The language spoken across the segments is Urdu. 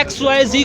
XYZ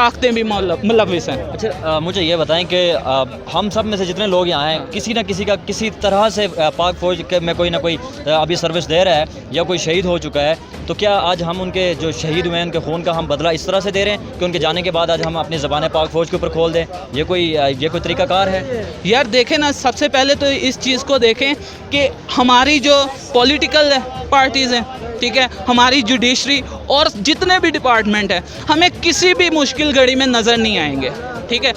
طاقتیں بھی ملوث ہیں۔ اچھا مجھے یہ بتائیں کہ ہم سب میں سے جتنے لوگ یہاں ہیں کسی نہ کسی کا کسی طرح سے پاک فوج میں کوئی نہ کوئی ابھی سروس دے رہا ہے یا کوئی شہید ہو چکا ہے، تو کیا آج ہم ان کے جو شہید ہوئے ہیں ان کے خون کا ہم بدلہ اس طرح سے دے رہے ہیں کہ ان کے جانے کے بعد آج ہم اپنی زبانیں پاک فوج کے اوپر کھول دیں؟ یہ کوئی طریقہ کار ہے؟ یار دیکھیں نا، سب سے پہلے تو اس چیز کو دیکھیں کہ ہماری جو پولیٹیکل پارٹیز ہیں، ٹھیک ہے، ہماری جوڈیشری اور جتنے بھی ڈپارٹمنٹ ہیں، ہمیں کسی بھی مشکل گھڑی میں نظر نہیں آئیں گے، ٹھیک ہے،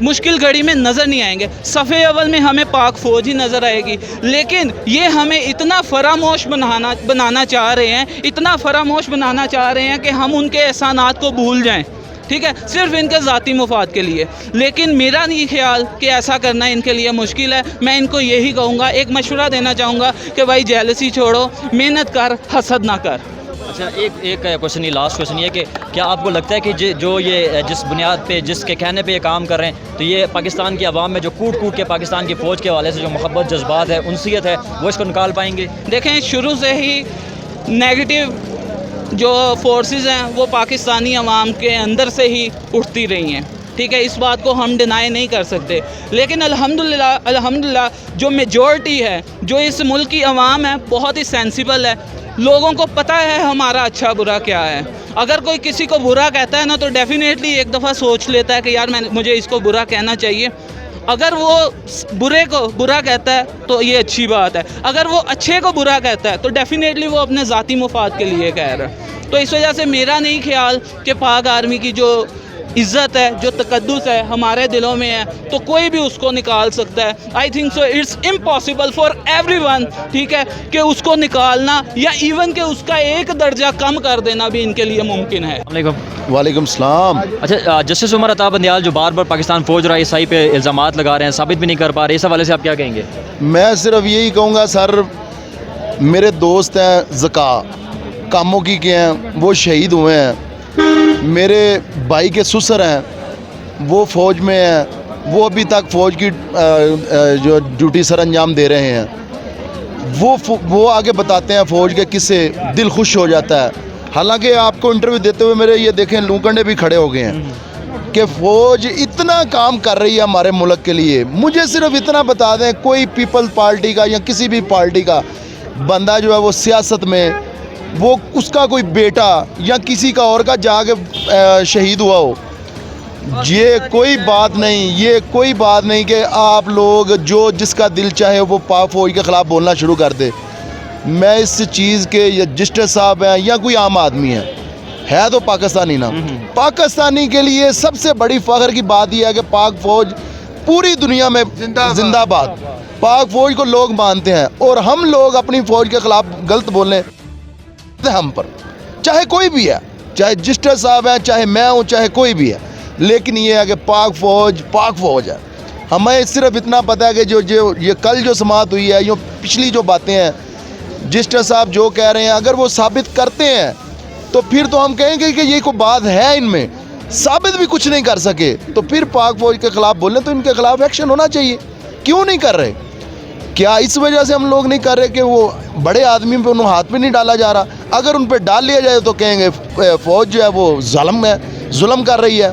مشکل گھڑی میں نظر نہیں آئیں گے۔ صفِ اول میں ہمیں پاک فوج ہی نظر آئے گی، لیکن یہ ہمیں اتنا فراموش بنانا چاہ رہے ہیں، اتنا فراموش بنانا چاہ رہے ہیں کہ ہم ان کے احسانات کو بھول جائیں، ٹھیک ہے، صرف ان کے ذاتی مفاد کے لیے۔ لیکن میرا نہیں خیال کہ ایسا کرنا ان کے لیے مشکل ہے۔ میں ان کو یہی کہوں گا، ایک مشورہ دینا چاہوں گا کہ بھائی جیلسی چھوڑو، محنت کر، حسد نہ کر۔ اچھا ایک کوشچن، یہ لاسٹ کوشچن یہ کہ کیا آپ کو لگتا ہے کہ جو یہ جس بنیاد پہ جس کے کہنے پہ یہ کام کر رہے ہیں، تو یہ پاکستان کی عوام میں جو کوٹ کے پاکستان کی فوج کے حوالے سے جو محبت، جذبات ہے، انسیت ہے، وہ اس کو نکال پائیں گے؟ دیکھیں، شروع سے ہی نیگیٹو جو فورسز ہیں وہ پاکستانی عوام کے اندر سے ہی اٹھتی رہی ہیں، ٹھیک ہے، اس بات کو ہم ڈینائی نہیں کر سکتے۔ لیکن الحمدللہ جو میجورٹی ہے، جو اس ملک کی عوام ہے، بہت ہی سینسیبل ہے، لوگوں کو پتہ ہے ہمارا اچھا برا کیا ہے۔ اگر کوئی کسی کو برا کہتا ہے نا تو ڈیفینیٹلی ایک دفعہ سوچ لیتا ہے کہ یار مجھے اس کو برا کہنا چاہیے۔ اگر وہ برے کو برا کہتا ہے تو یہ اچھی بات ہے، اگر وہ اچھے کو برا کہتا ہے تو ڈیفینیٹلی وہ اپنے ذاتی مفاد کے لیے کہہ رہا ہے۔ تو اس وجہ سے میرا نہیں خیال کہ پاک آرمی کی جو عزت ہے، جو تقدس ہے، ہمارے دلوں میں ہے، تو کوئی بھی اس کو نکال سکتا ہے۔ I think so it's impossible for everyone, ٹھیک ہے، کہ اس کو نکالنا یا ایون کہ اس کا ایک درجہ کم کر دینا بھی ان کے لیے ممکن ہے۔ السلام علیکم۔ وعلیکم السلام۔ اچھا جسٹس عمر عطا بندیال جو بار بار پاکستان فوج اور ISI پہ الزامات لگا رہے ہیں، ثابت بھی نہیں کر پا رہے، اس حوالے سے آپ کیا کہیں گے؟ میں صرف یہی کہوں گا سر، میرے دوست ہیں زکا کاموں کی کے ہیں، وہ شہید ہوئے ہیں، میرے بھائی کے سسر ہیں وہ فوج میں ہیں، وہ ابھی تک فوج کی جو ڈیوٹی سر انجام دے رہے ہیں، وہ آگے بتاتے ہیں فوج کے قصے، دل خوش ہو جاتا ہے۔ حالانکہ آپ کو انٹرویو دیتے ہوئے میرے یہ دیکھیں لوکنڈے بھی کھڑے ہو گئے ہیں کہ فوج اتنا کام کر رہی ہے ہمارے ملک کے لیے۔ مجھے صرف اتنا بتا دیں، کوئی پیپل پارٹی کا یا کسی بھی پارٹی کا بندہ جو ہے وہ سیاست میں، وہ اس کا کوئی بیٹا یا کسی کا اور کا جا کے شہید ہوا ہو، یہ کوئی بات نہیں، یہ کوئی بات نہیں کہ آپ لوگ جو جس کا دل چاہے وہ پاک فوج کے خلاف بولنا شروع کر دے۔ میں اس چیز کے یا جسٹس صاحب ہیں یا کوئی عام آدمی ہے تو پاکستانی نا، پاکستانی کے لیے سب سے بڑی فخر کی بات یہ ہے کہ پاک فوج پوری دنیا میں زندہ باد، پاک فوج کو لوگ مانتے ہیں، اور ہم لوگ اپنی فوج کے خلاف غلط بولیں ہم پر، چاہے کوئی بھی ہے، چاہے جسٹس صاحب ہیں، چاہے میں ہوں، چاہے کوئی بھی ہے، لیکن یہ ہے کہ پاک فوج ہے۔ ہمیں صرف اتنا پتہ ہے کہ جو یہ کل جو سماعت ہوئی ہے، یہ پچھلی جو باتیں ہیں جسٹس صاحب جو کہہ رہے ہیں، اگر وہ ثابت کرتے ہیں تو پھر تو ہم کہیں گے کہ یہ کوئی بات ہے ان میں، ثابت بھی کچھ نہیں کر سکے تو پھر پاک فوج کے خلاف بولیں تو ان کے خلاف ایکشن ہونا چاہیے۔ کیوں نہیں کر رہے؟ کیا اس وجہ سے ہم لوگ نہیں کر رہے کہ وہ بڑے آدمی پہ انہوں ہاتھ پہ نہیں ڈالا جا رہا؟ اگر ان پہ ڈال لیا جائے تو کہیں گے فوج جو ہے وہ ظلم کر رہی ہے۔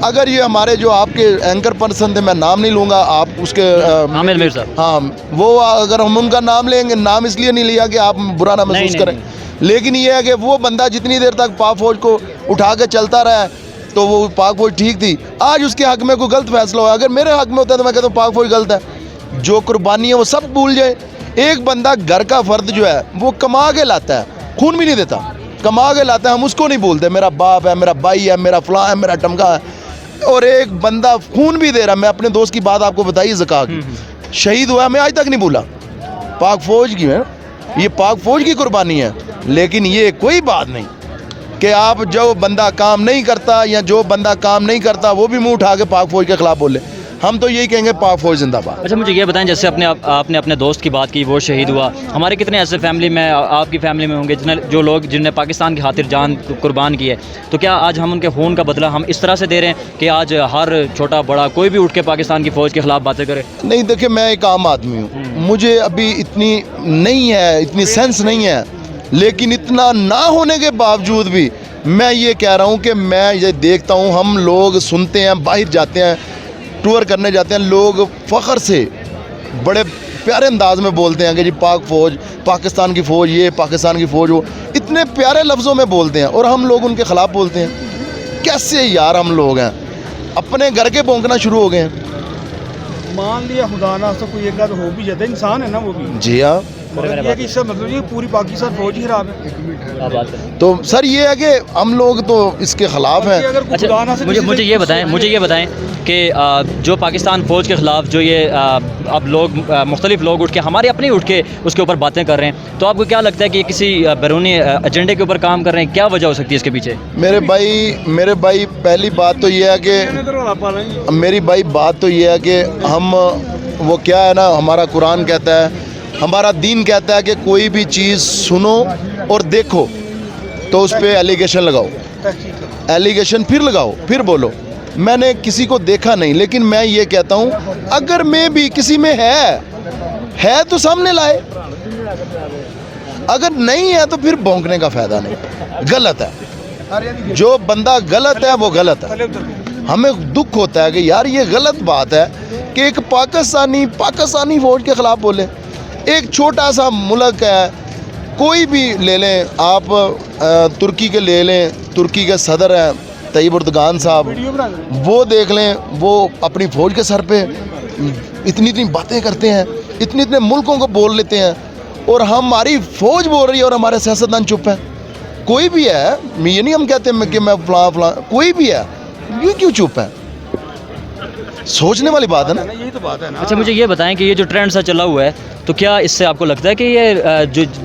اگر یہ ہمارے جو آپ کے اینکر پرسن تھے، میں نام نہیں لوں گا، آپ اس کے عامر میر صاحب، ہاں، وہ اگر ہم ان کا نام لیں گے، نام اس لیے نہیں لیا کہ آپ برا نہ محسوس کریں، لیکن یہ ہے کہ وہ بندہ جتنی دیر تک پاک فوج کو اٹھا کے چلتا رہا ہے تو وہ پاک فوج ٹھیک تھی۔ آج اس کے حق میں کوئی غلط فیصلہ ہوا، اگر میرے حق میں ہوتا ہے تو میں کہتا ہوں پاک فوج غلط ہے۔ جو قربانی ہے وہ سب بھول جائے۔ ایک بندہ گھر کا فرد جو ہے وہ کما کے لاتا ہے، خون بھی نہیں دیتا، کما کے لاتا ہے، ہم اس کو نہیں بولتے میرا باپ ہے، میرا بھائی ہے، میرا فلاں ہے، میرا ٹمکا ہے، اور ایک بندہ خون بھی دے رہا ہے۔ میں اپنے دوست کی بات آپ کو بتائی، زکا کی، شہید ہوا، میں آج تک نہیں بولا، پاک فوج کی ہے، یہ پاک فوج کی قربانی ہے۔ لیکن یہ کوئی بات نہیں کہ آپ جو بندہ کام نہیں کرتا یا جو بندہ کام نہیں کرتا وہ بھی منہ اٹھا کے پاک فوج کے خلاف بولے۔ ہم تو یہی کہیں گے پاک فوج زندہ باد۔ اچھا مجھے یہ بتائیں، جیسے آپ نے اپنے دوست کی بات کی، وہ شہید ہوا، ہمارے کتنے ایسے فیملی میں، آپ کی فیملی میں ہوں گے جو لوگ جن نے پاکستان کی خاطر جان قربان کی ہے، تو کیا آج ہم ان کے خون کا بدلہ ہم اس طرح سے دے رہے ہیں کہ آج ہر چھوٹا بڑا کوئی بھی اٹھ کے پاکستان کی فوج کے خلاف باتیں کرے؟ نہیں، دیکھیں میں ایک عام آدمی ہوں، مجھے ابھی اتنی نہیں ہے، اتنی سینس نہیں ہے، لیکن اتنا نہ ہونے کے باوجود بھی میں یہ کہہ رہا ہوں کہ میں یہ دیکھتا ہوں، ہم لوگ سنتے ہیں، باہر جاتے ہیں، ٹور کرنے جاتے ہیں، لوگ فخر سے بڑے پیارے انداز میں بولتے ہیں کہ جی پاک فوج، پاکستان کی فوج یہ، پاکستان کی فوج وہ، اتنے پیارے لفظوں میں بولتے ہیں، اور ہم لوگ ان کے خلاف بولتے ہیں۔ کیسے یار ہم لوگ ہیں، اپنے گھر کے بھونکنا شروع ہو گئے ہیں۔ مان لیا خدا نہ تو کوئی ایک آدھ ہو بھی جاتا ہے، انسان ہے نا وہ بھی، جی ہاں، مگر یہ کہ اس سے مطلب یہ پوری پاکستان فوج ہی خراب ہے۔ تو سر یہ ہے کہ ہم لوگ تو اس کے خلاف ہیں۔ اگر کوئی خدا نہ سے اچھا مجھے یہ بتائیں کہ جو پاکستان فوج کے خلاف جو یہ اب لوگ مختلف لوگ اٹھ کے، ہمارے اپنے اٹھ کے اس کے اوپر باتیں کر رہے ہیں، تو آپ کو کیا لگتا ہے کہ یہ کسی بیرونی ایجنڈے کے اوپر کام کر رہے ہیں؟ کیا وجہ ہو سکتی ہے اس کے پیچھے؟ میرے بھائی پہلی بات تو یہ ہے کہ میری بھائی بات تو یہ ہے کہ ہم وہ کیا ہے نا، ہمارا قرآن کہتا ہے، ہمارا دین کہتا ہے کہ کوئی بھی چیز سنو اور دیکھو تو اس پہ ایلیگیشن لگاؤ، ایلیگیشن پھر لگاؤ، پھر بولو۔ میں نے کسی کو دیکھا نہیں، لیکن میں یہ کہتا ہوں اگر میں بھی کسی میں ہے تو سامنے لائے، اگر نہیں ہے تو پھر بھونکنے کا فائدہ نہیں، غلط ہے، جو بندہ غلط ہے وہ غلط ہے۔ ہمیں دکھ ہوتا ہے کہ یار یہ غلط بات ہے کہ ایک پاکستانی فوج کے خلاف بولے۔ ایک چھوٹا سا ملک ہے، کوئی بھی لے لیں آپ، ترکی کے لے لیں، ترکی کے صدر ہیں طیب اردگان صاحب، وہ دیکھ لیں، وہ اپنی فوج کے سر پہ اتنی باتیں کرتے ہیں، اتنے ملکوں کو بول لیتے ہیں، اور ہماری فوج بول رہی ہے اور ہمارے سیاستدان چپ ہیں۔ کوئی بھی ہے، یہ نہیں ہم کہتے ہیں کہ میں فلاں، کوئی بھی ہے، یہ کیوں چپ ہے؟ سوچنے والی بات ہے نا، یہی تو بات ہے نا۔ اچھا مجھے یہ بتائیں کہ یہ جو ٹرینڈ سا چلا ہوا ہے، تو کیا اس سے آپ کو لگتا ہے کہ یہ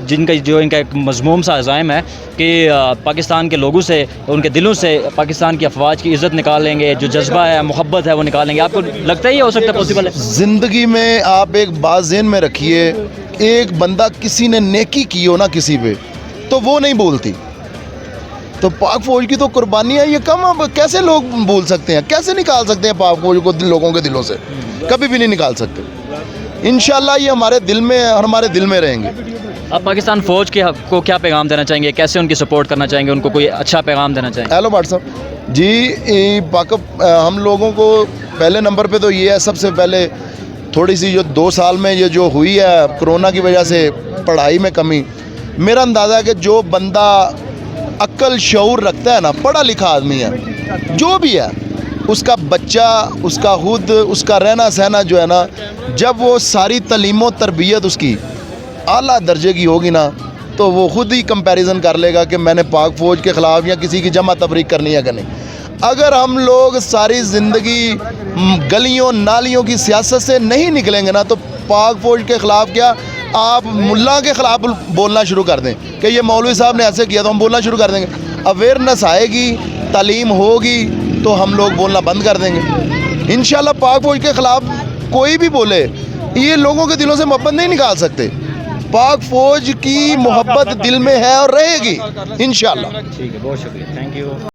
ان کا ایک مضموم سا عزائم ہے کہ پاکستان کے لوگوں سے، ان کے دلوں سے پاکستان کی افواج کی عزت نکال لیں گے، جو جذبہ ہے، محبت ہے، وہ نکال لیں گے؟ آپ کو لگتا ہے یہ ہو سکتا ہے پاسبل ہے؟ زندگی میں آپ ایک بات ذہن میں رکھیے، ایک بندہ کسی نے نیکی کی ہو نا کسی پہ، تو وہ نہیں بولتی۔ تو پاک فوج کی تو قربانی ہے، یہ کم کیسے لوگ بول سکتے ہیں، کیسے نکال سکتے ہیں پاک فوج کو لوگوں کے دلوں سے؟ کبھی بھی نہیں نکال سکتے۔ انشاءاللہ یہ ہمارے دل میں اور ہمارے دل میں رہیں گے۔ آپ پاکستان فوج کو کیا پیغام دینا چاہیں گے؟ کیسے ان کی سپورٹ کرنا چاہیں گے؟ ان کو کوئی اچھا پیغام دینا چاہیں گے؟ ہیلو بھٹ صاحب جی، ہم لوگوں کو پہلے نمبر پہ تو یہ ہے، سب سے پہلے تھوڑی سی جو 2 سال میں یہ جو ہوئی ہے کرونا کی وجہ سے پڑھائی میں کمی، میرا اندازہ ہے کہ جو بندہ عقل شعور رکھتا ہے نا، پڑھا لکھا آدمی ہے، جو بھی ہے، اس کا بچہ، اس کا خود، اس کا رہنا سہنا جو ہے نا، جب وہ ساری تعلیم و تربیت اس کی اعلیٰ درجے کی ہوگی نا، تو وہ خود ہی کمپیریزن کر لے گا کہ میں نے پاک فوج کے خلاف یا کسی کی جمع تفریق کرنی ہے کہ نہیں۔ اگر ہم لوگ ساری زندگی گلیوں نالیوں کی سیاست سے نہیں نکلیں گے نا، تو پاک فوج کے خلاف کیا، آپ ملا کے خلاف بولنا شروع کر دیں کہ یہ مولوی صاحب نے ایسے کیا، تو ہم بولنا شروع کر دیں گے۔ اویئرنیس آئے گی، تعلیم ہوگی، تو ہم لوگ بولنا بند کر دیں گے۔ انشاءاللہ پاک فوج کے خلاف کوئی بھی بولے، یہ لوگوں کے دلوں سے محبت نہیں نکال سکتے۔ پاک فوج کی محبت دل میں ہے اور رہے گی انشاءاللہ۔ ٹھیک ہے، بہت شکریہ، تھینک یو۔